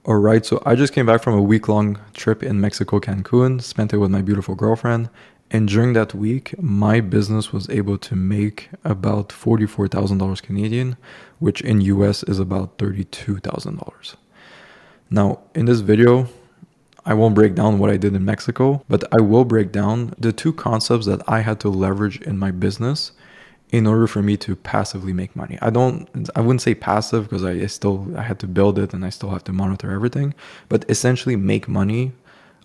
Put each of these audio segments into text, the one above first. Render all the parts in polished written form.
All right, so I just came back from a week-long trip in Mexico, Cancun, spent it with my beautiful girlfriend. And during that week, my business was able to make about $44,000 Canadian, which in US is about $32,000. Now, in this video, I won't break down what I did in Mexico, but I will break down the two concepts that I had to leverage in my business in order for me to passively make money. I wouldn't say passive because I had to build it and I still have to monitor everything, but essentially make money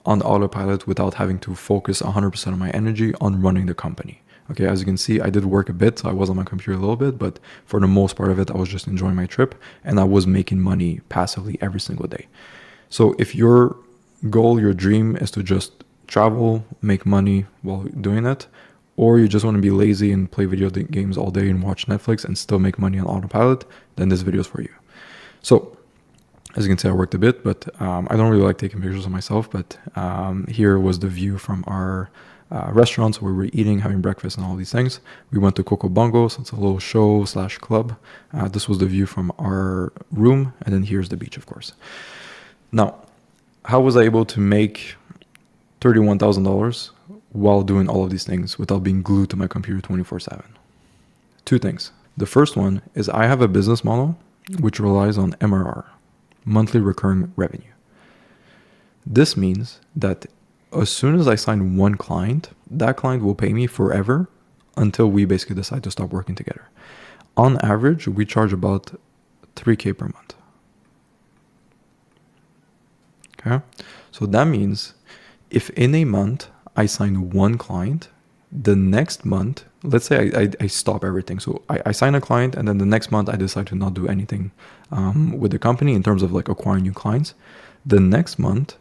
on autopilot without having to focus 100% of my energy on running the company. Okay, as you can see, I did work a bit, so I was on my computer a little bit, but for the most part of it, I was just enjoying my trip and I was making money passively every single day. So if your goal, your dream is to just travel, make money while doing it, or you just want to be lazy and play video games all day and watch Netflix and still make money on autopilot, then this video is for you. So, as you can see, I worked a bit, but I don't really like taking pictures of myself, but here was the view from our restaurants where we're eating, having breakfast and all these things. We went to Coco Bongo, so it's a little show / club. This was the view from our room, and then here's the beach, of course. Now, how was I able to make $31,000 while doing all of these things without being glued to my computer 24/7? Two things. The first one is I have a business model which relies on MRR, monthly recurring revenue. This means that as soon as I sign one client, that client will pay me forever until we basically decide to stop working together. On average, we charge about $3,000 per month. Okay, so that means if in a month I sign one client, the next month, let's say I stop everything. So I sign a client and then the next month I decide to not do anything with the company in terms of like acquiring new clients. The next month,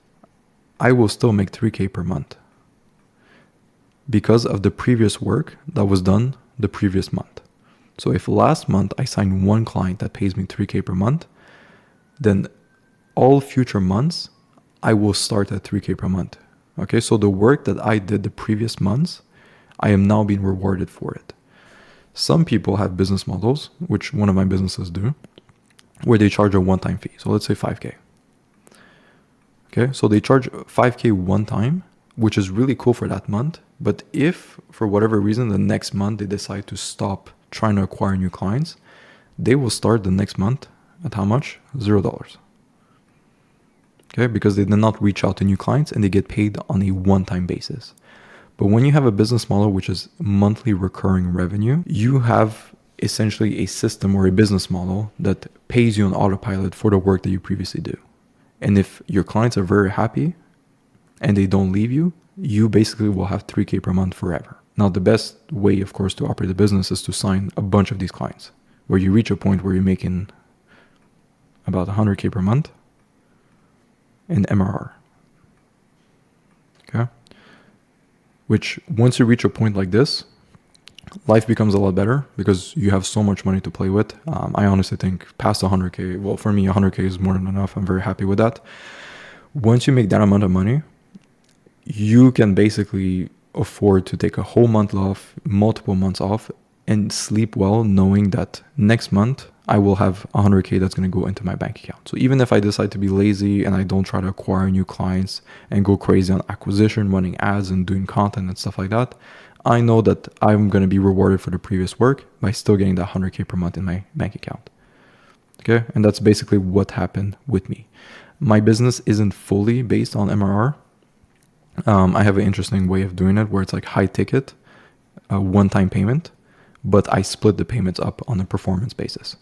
I will still make $3,000 per month because of the previous work that was done the previous month. So if last month I signed one client that pays me $3,000 per month, then all future months, I will start at $3,000 per month. Okay, so the work that I did the previous months, I am now being rewarded for it. Some people have business models, which one of my businesses do, where they charge a one-time fee. So let's say $5,000. Okay, so they charge $5,000 one time, which is really cool for that month. But if for whatever reason, the next month they decide to stop trying to acquire new clients, they will start the next month at how much? $0. Okay, because they did not reach out to new clients and they get paid on a one-time basis. But when you have a business model which is monthly recurring revenue, you have essentially a system or a business model that pays you on autopilot for the work that you previously do. And if your clients are very happy and they don't leave you, you basically will have $3,000 per month forever. Now, the best way, of course, to operate a business is to sign a bunch of these clients where you reach a point where you're making about $100,000 per month in MRR. Okay? Which once you reach a point like this, life becomes a lot better because you have so much money to play with. I honestly think past $100,000, well, for me, $100,000 is more than enough. I'm very happy with that. Once you make that amount of money, you can basically afford to take a whole month off, multiple months off, and sleep well knowing that next month I will have $100,000 that's going to go into my bank account. So even if I decide to be lazy and I don't try to acquire new clients and go crazy on acquisition, running ads and doing content and stuff like that, I know that I'm going to be rewarded for the previous work by still getting that $100,000 per month in my bank account. Okay, and that's basically what happened with me. My business isn't fully based on MRR. I have an interesting way of doing it where it's like high ticket, one-time payment, but I split the payments up on a performance basis.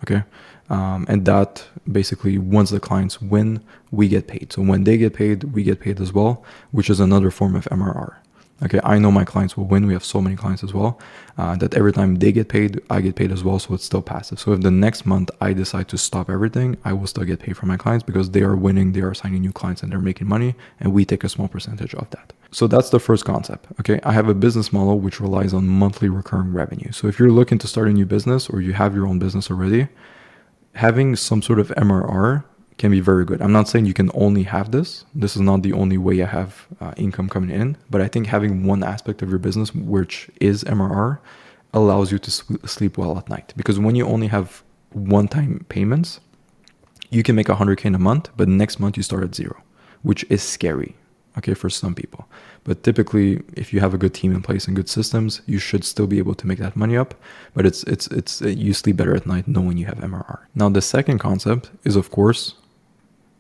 Okay. And that basically, once the clients win, we get paid. So when they get paid, we get paid as well, which is another form of MRR. Okay. I know my clients will win. We have so many clients as well, that every time they get paid, I get paid as well. So it's still passive. So if the next month I decide to stop everything, I will still get paid from my clients because they are winning, they are signing new clients and they're making money and we take a small percentage of that. So that's the first concept. Okay. I have a business model which relies on monthly recurring revenue. So if you're looking to start a new business or you have your own business already, having some sort of MRR can be very good. I'm not saying you can only have this. This is not the only way you have income coming in, but I think having one aspect of your business, which is MRR, allows you to sleep well at night. Because when you only have one-time payments, you can make 100K in a month, but next month you start at zero, which is scary, okay, for some people. But typically, if you have a good team in place and good systems, you should still be able to make that money up. But it's you sleep better at night knowing you have MRR. Now, the second concept is, of course,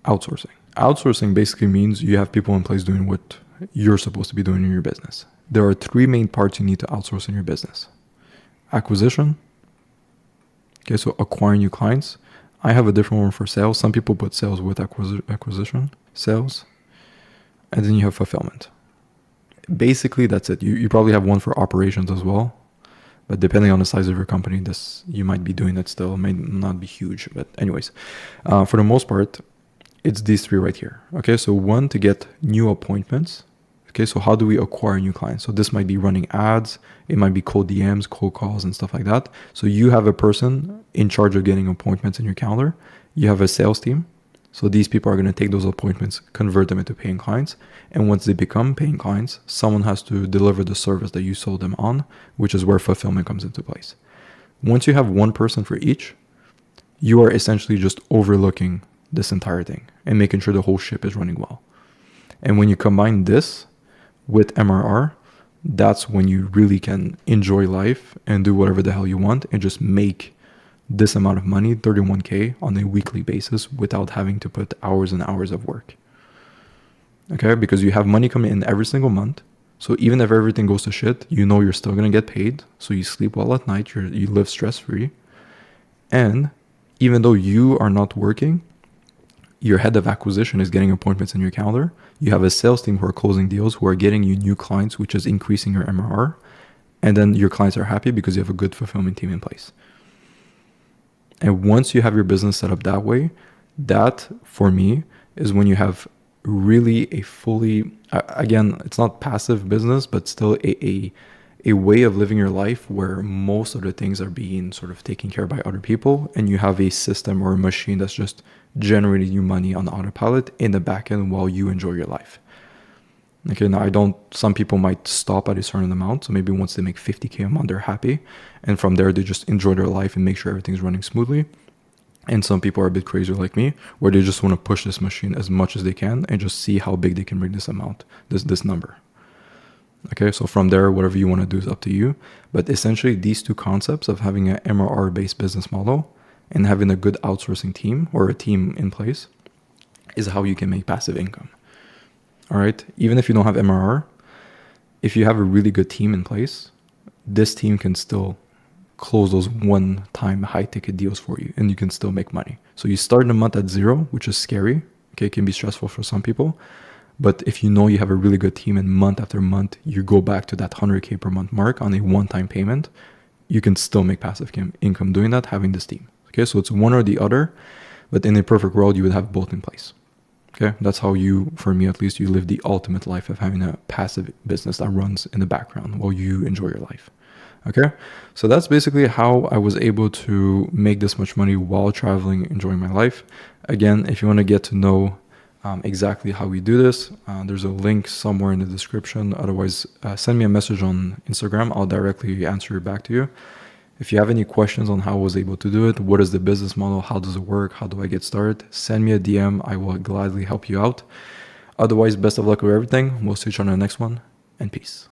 outsourcing. Outsourcing basically means you have people in place doing what you're supposed to be doing in your business. There are three main parts you need to outsource in your business. Acquisition. Okay, so acquiring new clients. I have a different one for sales. Some people put sales with acquisition, sales. And then you have fulfillment. Basically, that's it. You probably have one for operations as well. But depending on the size of your company, you might be doing that still. It may not be huge. But anyways, for the most part, it's these three right here. Okay, so one, to get new appointments. Okay, so how do we acquire new clients? So this might be running ads. It might be cold DMs, cold calls, and stuff like that. So you have a person in charge of getting appointments in your calendar. You have a sales team. So these people are going to take those appointments, convert them into paying clients. And once they become paying clients, someone has to deliver the service that you sold them on, which is where fulfillment comes into place. Once you have one person for each, you are essentially just overlooking this entire thing and making sure the whole ship is running well. And when you combine this with MRR, that's when you really can enjoy life and do whatever the hell you want and just make this amount of money, 31K, on a weekly basis without having to put hours and hours of work. Okay, because you have money coming in every single month. So even if everything goes to shit, you know you're still going to get paid. So you sleep well at night, you live stress-free. And even though you are not working, your head of acquisition is getting appointments in your calendar. You have a sales team who are closing deals, who are getting you new clients, which is increasing your MRR. And then your clients are happy because you have a good fulfillment team in place. And once you have your business set up that way, that, for me, is when you have really a fully, again, it's not passive business, but still a way of living your life where most of the things are being sort of taken care of by other people, and you have a system or a machine that's just generating you money on autopilot in the back end while you enjoy your life. Okay, now some people might stop at a certain amount. So maybe once they make 50K a month, they're happy. And from there, they just enjoy their life and make sure everything's running smoothly. And some people are a bit crazier like me, where they just want to push this machine as much as they can and just see how big they can bring this amount, this number. Okay, so from there, whatever you want to do is up to you. But essentially, these two concepts of having an MRR-based business model and having a good outsourcing team or a team in place is how you can make passive income. All right, even if you don't have MRR, if you have a really good team in place, this team can still close those one-time high-ticket deals for you, and you can still make money. So you start in a month at zero, which is scary. Okay, it can be stressful for some people. But if you know you have a really good team and month after month, you go back to that 100K per month mark on a one-time payment, you can still make passive income doing that, having this team. Okay, so it's one or the other, but in a perfect world, you would have both in place. Okay, that's how for me at least, you live the ultimate life of having a passive business that runs in the background while you enjoy your life. Okay, so that's basically how I was able to make this much money while traveling, enjoying my life. Again, if you want to get to know exactly how we do this, there's a link somewhere in the description. Otherwise, send me a message on Instagram. I'll directly answer back to you. If you have any questions on how I was able to do it, what is the business model, how does it work, how do I get started, send me a DM. I will gladly help you out. Otherwise, best of luck with everything. We'll see you on the next one, and peace.